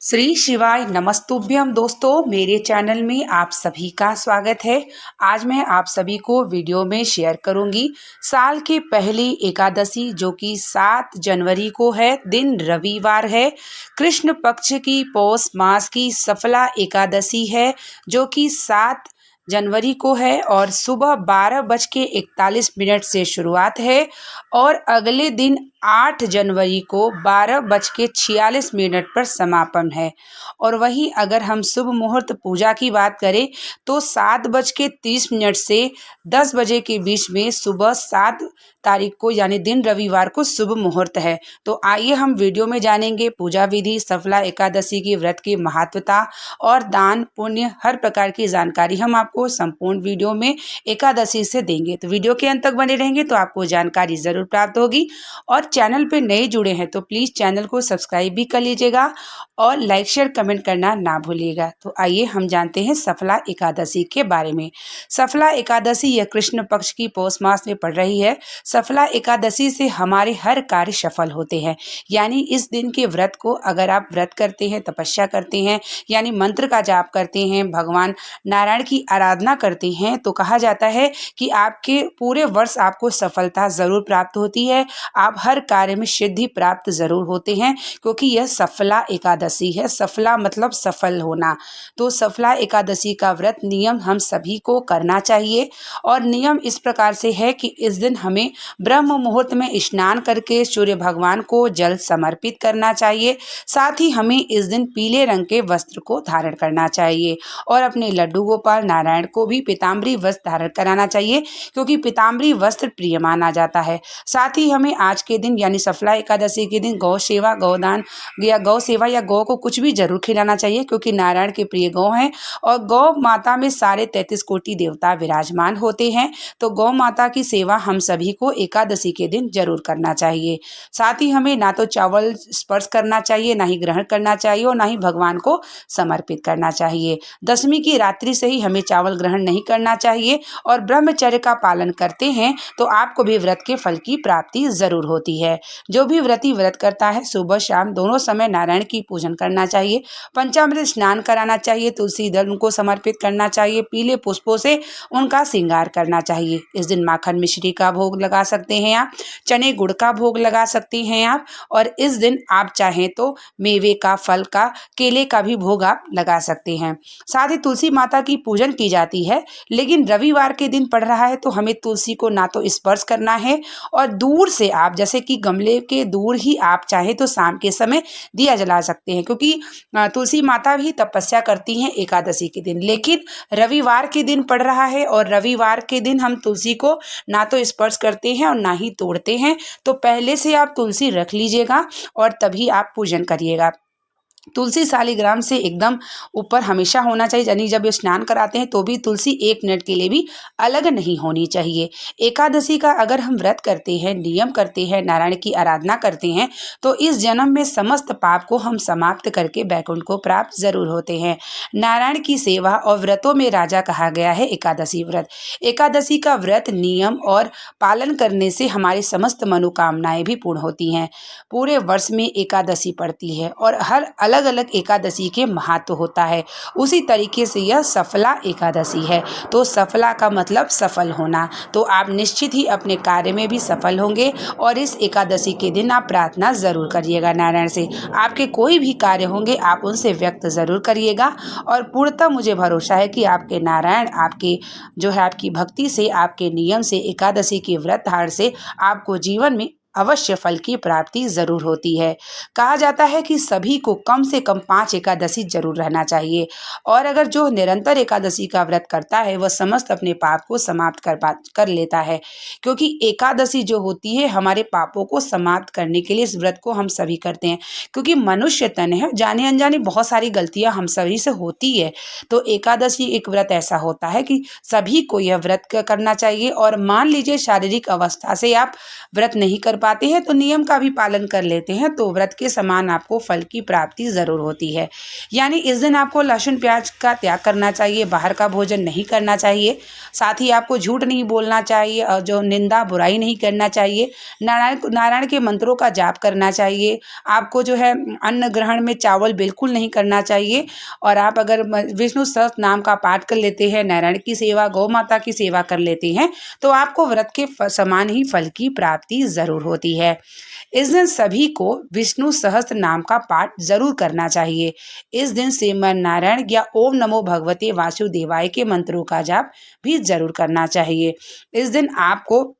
श्री शिवाय नमस्तुभ्यम। दोस्तों, मेरे चैनल में आप सभी का स्वागत है। आज मैं आप सभी को वीडियो में शेयर करूंगी साल की पहली एकादशी जो कि 7 जनवरी को है, दिन रविवार है। कृष्ण पक्ष की पौष मास की सफला एकादशी है जो कि 7 जनवरी को है और सुबह 12:41 से शुरुआत है और अगले दिन 8 जनवरी को 12:46 पर समापन है। और वहीं अगर हम शुभ मुहूर्त पूजा की बात करें तो 7:30 से 10 बजे के बीच में सुबह 7 तारीख को यानी दिन रविवार को शुभ मुहूर्त है। तो आइए हम वीडियो में जानेंगे पूजा विधि, सफला एकादशी की व्रत की महत्वता और दान पुण्य हर प्रकार की जानकारी हम आपको संपूर्ण वीडियो में एकादशी से देंगे। तो वीडियो के अंत तक बने रहेंगे तो आपको जानकारी जरूर प्राप्त होगी। और चैनल पे नए जुड़े हैं तो प्लीज़ चैनल को सब्सक्राइब भी कर लीजिएगा और लाइक शेयर कमेंट करना ना भूलिएगा। तो आइए हम जानते हैं सफला एकादशी के बारे में। सफला एकादशी यह कृष्ण पक्ष की पौष मास में पड़ रही है। सफला एकादशी से हमारे हर कार्य सफल होते हैं। यानी इस दिन के व्रत को अगर आप व्रत करते हैं, तपस्या करते हैं, यानी मंत्र का जाप करते हैं, भगवान नारायण की आराधना करते हैं, तो कहा जाता है कि आपके पूरे वर्ष आपको सफलता ज़रूर प्राप्त होती है। आप हर कार्य में सिद्धि प्राप्त ज़रूर होते हैं क्योंकि यह सफला एकादशी है। सफला मतलब सफल होना। तो सफला एकादशी का व्रत नियम हम सभी को करना चाहिए और नियम इस प्रकार से है कि इस दिन हमें ब्रह्म मुहूर्त में स्नान करके सूर्य भगवान को जल समर्पित करना चाहिए। साथ ही हमें इस दिन पीले रंग के वस्त्र को धारण करना चाहिए और अपने लड्डू गोपाल नारायण को भी पीताम्बरी वस्त्र धारण कराना चाहिए क्योंकि पीताम्बरी वस्त्र प्रिय माना जाता है। साथ ही हमें आज के दिन यानी सफला एकादशी के दिन गौ सेवा, गौदान या गौ सेवा या गौ को कुछ भी जरूर खिलाना चाहिए क्योंकि नारायण के प्रिय गौ हैं और गौ माता में सारे 33 कोटि देवता विराजमान होते हैं। तो गौ माता की सेवा हम सभी को एकादशी के दिन जरूर करना चाहिए। साथ ही हमें ना तो चावल स्पर्श करना चाहिए, ना ही ग्रहण करना चाहिए और ना ही भगवान को समर्पित करना चाहिए। दशमी की रात्रि से ही हमें चावल ग्रहण नहीं करना चाहिए और ब्रह्मचर्य का पालन करते हैं तो आपको भी व्रत के फल की प्राप्ति जरूर होती है। जो भी व्रती व्रत करता है सुबह शाम दोनों समय नारायण की पूजन करना चाहिए, पंचामृत स्नान कराना चाहिए, तुलसी दल उनको समर्पित करना चाहिए, पीले पुष्पों से उनका श्रृंगार करना चाहिए। इस दिन माखन मिश्री का भोग लगा सकते हैं आप, चने गुड़ का भोग लगा सकते हैं आप और इस दिन आप चाहें तो मेवे का, फल का, केले का भी भोग आप लगा सकते हैं। साथ ही तुलसी माता की पूजन की जाती है लेकिन रविवार के दिन पड़ रहा है तो हमें तुलसी को ना तो स्पर्श करना है और दूर से आप जैसे कि गमले के दूर ही आप चाहे तो शाम के समय दिया जला सकते हैं क्योंकि तुलसी माता भी तपस्या करती हैं एकादशी के दिन। लेकिन रविवार के दिन पड़ रहा है और रविवार के दिन हम तुलसी को ना तो स्पर्श करते हैं और ना ही तोड़ते हैं। तो पहले से आप तुलसी रख लीजिएगा और तभी आप पूजन करिएगा। तुलसी शालिग्राम से एकदम ऊपर हमेशा होना चाहिए, यानी जब ये स्नान कराते हैं तो भी तुलसी 1 मिनट के लिए भी अलग नहीं होनी चाहिए। एकादशी का अगर हम व्रत करते हैं, नियम करते हैं, नारायण की आराधना करते हैं तो इस जन्म में समस्त पाप को हम समाप्त करके बैकुंठ को प्राप्त जरूर होते हैं। नारायण की सेवा और व्रतों में राजा कहा गया है एकादशी व्रत। एकादशी का व्रत नियम और पालन करने से हमारी समस्त मनोकामनाएं भी पूर्ण होती हैं। पूरे वर्ष में एकादशी पड़ती है और हर अलग अलग एकादशी के महत्व होता है। उसी तरीके से यह सफला एकादशी है। तो सफला का मतलब सफल होना। तो आप निश्चित ही अपने कार्य में भी सफल होंगे और इस एकादशी के दिन आप प्रार्थना जरूर करिएगा नारायण से। आपके कोई भी कार्य होंगे आप उनसे व्यक्त जरूर करिएगा और पूर्णतः मुझे भरोसा है कि आपके नारायण आपके जो है आपकी भक्ति से, आपके नियम से, एकादशी के व्रत धारण से आपको जीवन में अवश्य फल की प्राप्ति जरूर होती है। कहा जाता है कि सभी को कम से कम 5 एकादशी जरूर रहना चाहिए और अगर जो निरंतर एकादशी का व्रत करता है वह समस्त अपने पाप को समाप्त कर लेता है क्योंकि एकादशी जो होती है हमारे पापों को समाप्त करने के लिए इस व्रत को हम सभी करते हैं क्योंकि मनुष्य तन है, जाने अनजाने बहुत सारी गलतियां हम सभी से होती है। तो एकादशी एक व्रत ऐसा होता है कि सभी को यह व्रत करना चाहिए और मान लीजिए शारीरिक अवस्था से आप व्रत नहीं कर पाते हैं तो नियम का भी पालन कर लेते हैं तो व्रत के समान आपको फल की प्राप्ति ज़रूर होती है। यानी इस दिन आपको लहसुन प्याज का त्याग करना चाहिए, बाहर का भोजन नहीं करना चाहिए, साथ ही आपको झूठ नहीं बोलना चाहिए और जो निंदा बुराई नहीं करना चाहिए, नारायण के मंत्रों का जाप करना चाहिए, आपको जो है अन्न ग्रहण में चावल बिल्कुल नहीं करना चाहिए। और आप अगर विष्णु सहस्त्र नाम का पाठ कर लेते हैं, नारायण की सेवा, गौ माता की सेवा कर लेते हैं तो आपको व्रत के समान ही फल की प्राप्ति ज़रूर होती है। इस दिन सभी को विष्णु सहस्त्र नाम का पाठ जरूर करना चाहिए। इस दिन श्रीमन नारायण या ओम नमो भगवते वासुदेवाय के मंत्रों का जाप भी जरूर करना चाहिए। इस दिन आपको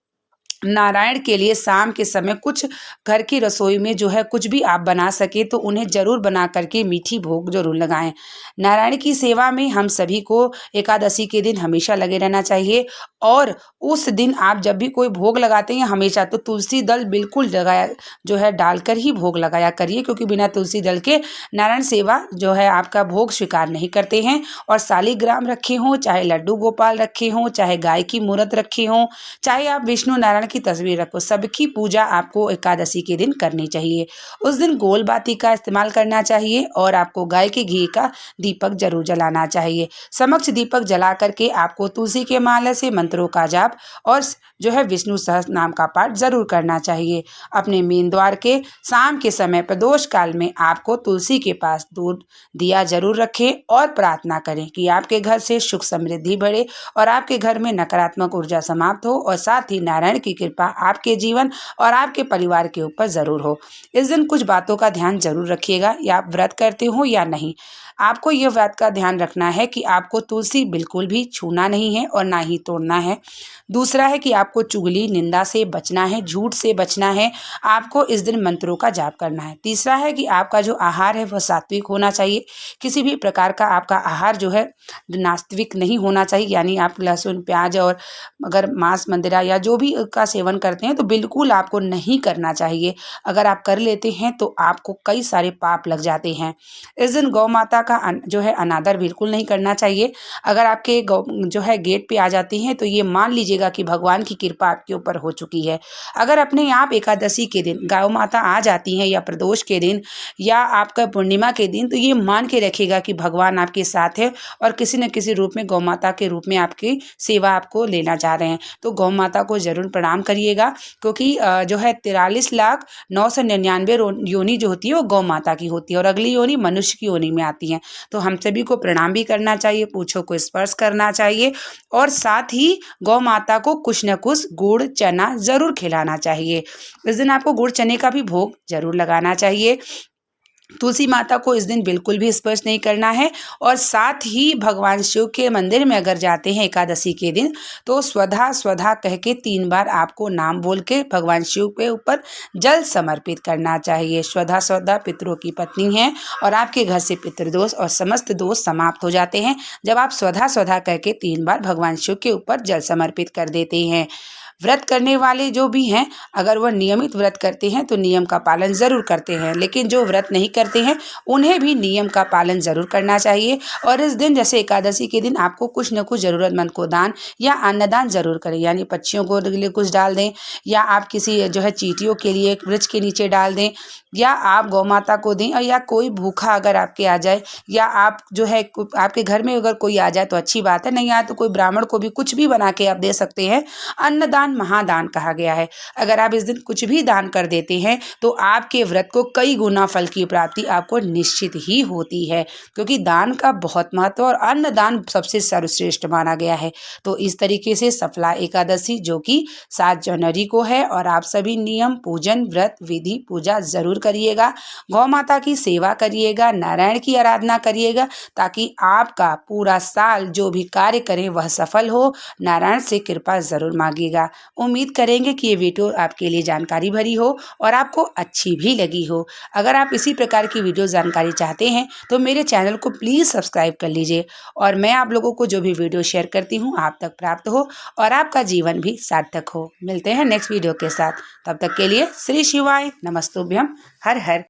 नारायण के लिए शाम के समय कुछ घर की रसोई में जो है कुछ भी आप बना सके तो उन्हें जरूर बना करके मीठी भोग जरूर लगाएं। नारायण की सेवा में हम सभी को एकादशी के दिन हमेशा लगे रहना चाहिए और उस दिन आप जब भी कोई भोग लगाते हैं हमेशा तो तुलसी दल बिल्कुल लगाया जो है डालकर ही भोग लगाया करिए, क्योंकि बिना तुलसी दल के नारायण सेवा जो है आपका भोग स्वीकार नहीं करते हैं। और शालिग्राम रखे हों, चाहे लड्डू गोपाल रखे हों, चाहे गाय की मूर्त रखी हों, चाहे आप विष्णु नारायण की तस्वीर रखो, सबकी पूजा आपको एकादशी के दिन करनी चाहिए। उस दिन गोल बाती का इस्तेमाल करना चाहिए और आपको गाय के घी का दीपक जरूर जलाना चाहिए। समक्ष दीपक जला करके आपको तुलसी के माला से मंत्रों का जाप और जो है विष्णु सहस्त्र नाम का पाठ जरूर करना चाहिए। अपने मेन द्वार के शाम के समय प्रदोष काल में आपको तुलसी के पास दूध दिया जरूर रखें और प्रार्थना करें कि आपके घर से सुख समृद्धि बढ़े और आपके घर में नकारात्मक ऊर्जा समाप्त हो और साथ ही नारायण की कृपा आपके जीवन और आपके परिवार के ऊपर जरूर हो। इस दिन कुछ बातों का ध्यान जरूर रखिएगा, या आप व्रत करते हो या नहीं। आपको यह बात का ध्यान रखना है कि आपको तुलसी बिल्कुल भी छूना नहीं है और ना ही तोड़ना है। दूसरा है कि आपको चुगली निंदा से बचना है, झूठ से बचना है, आपको इस दिन मंत्रों का जाप करना है। तीसरा है कि आपका जो आहार है वह सात्विक होना चाहिए, किसी भी प्रकार का आपका आहार जो है नास्तिक नहीं होना चाहिए, यानी आप लहसुन प्याज और अगर मांस मंदिरा या जो भी का सेवन करते हैं तो बिल्कुल आपको नहीं करना चाहिए। अगर आप कर लेते हैं तो आपको कई सारे पाप लग जाते हैं। इस दिन गौ माता का जो है अनादर बिल्कुल नहीं करना चाहिए। अगर आपके गौ जो है गेट पे आ जाती हैं तो ये मान लीजिएगा कि भगवान की कृपा आपके ऊपर हो चुकी है। अगर अपने आप एकादशी के दिन गौ माता आ जाती हैं या प्रदोष के दिन या आपका पूर्णिमा के दिन, तो ये मान के रखिएगा कि भगवान आपके साथ है और किसी न किसी रूप में गौ माता के रूप में आपकी सेवा आपको लेना चाह रहे हैं। तो गौ माता को जरूर प्रणाम करिएगा, क्योंकि जो है 43,0999 योनि जो होती है वो गौ माता की होती है और अगली योनि मनुष्य की योनि में आती है। तो हम सभी को प्रणाम भी करना चाहिए, पूंछों को स्पर्श करना चाहिए और साथ ही गौ माता को कुछ न कुछ गुड़ चना जरूर खिलाना चाहिए। इस दिन आपको गुड़ चने का भी भोग जरूर लगाना चाहिए। तुलसी माता को इस दिन बिल्कुल भी स्पर्श नहीं करना है और साथ ही भगवान शिव के मंदिर में अगर जाते हैं एकादशी के दिन तो स्वधा स्वधा कह के 3 बार आपको नाम बोल के भगवान शिव के ऊपर जल समर्पित करना चाहिए। स्वधा स्वधा पितरों की पत्नी है और आपके घर से पितृदोष और समस्त दोष समाप्त हो जाते हैं जब आप स्वधा स्वधा कह के 3 बार भगवान शिव के ऊपर जल समर्पित कर देते हैं। व्रत करने वाले जो भी हैं अगर वह नियमित व्रत करते हैं तो नियम का पालन ज़रूर करते हैं, लेकिन जो व्रत नहीं करते हैं उन्हें भी नियम का पालन ज़रूर करना चाहिए। और इस दिन जैसे एकादशी के दिन आपको कुछ न कुछ ज़रूरतमंद को दान या अन्नदान ज़रूर करें, यानी पक्षियों को लिए कुछ डाल दें या आप किसी जो है चींटियों के लिए एक वृक्ष के नीचे डाल दें या आप गौ माता को दें, और या कोई भूखा अगर आपके आ जाए या आप जो है आपके घर में अगर कोई आ जाए तो अच्छी बात है, नहीं आए तो कोई ब्राह्मण को भी कुछ भी बना के आप दे सकते हैं। अन्नदान महादान कहा गया है। अगर आप इस दिन कुछ भी दान कर देते हैं तो आपके व्रत को कई गुना फल की प्राप्ति आपको निश्चित ही होती है, क्योंकि दान का बहुत महत्व और अन्नदान सबसे सर्वश्रेष्ठ माना गया है। तो इस तरीके से सफला एकादशी जो कि 7 जनवरी को है और आप सभी नियम पूजन व्रत विधि पूजा जरूर करिएगा, गौ माता की सेवा करिएगा, नारायण की आराधना करिएगा, ताकि आपका पूरा साल जो भी कार्य करें वह सफल हो। नारायण से कृपा जरूर मांगिएगा। उम्मीद करेंगे कि ये वीडियो आपके लिए जानकारी भरी हो और आपको अच्छी भी लगी हो। अगर आप इसी प्रकार की वीडियो जानकारी चाहते हैं तो मेरे चैनल को प्लीज़ सब्सक्राइब कर लीजिए और मैं आप लोगों को जो भी वीडियो शेयर करती हूँ आप तक प्राप्त हो और आपका जीवन भी सार्थक हो। मिलते हैं नेक्स्ट वीडियो के साथ, तब तक के लिए श्री शिवाय नमस्तुभ्यम। हर हर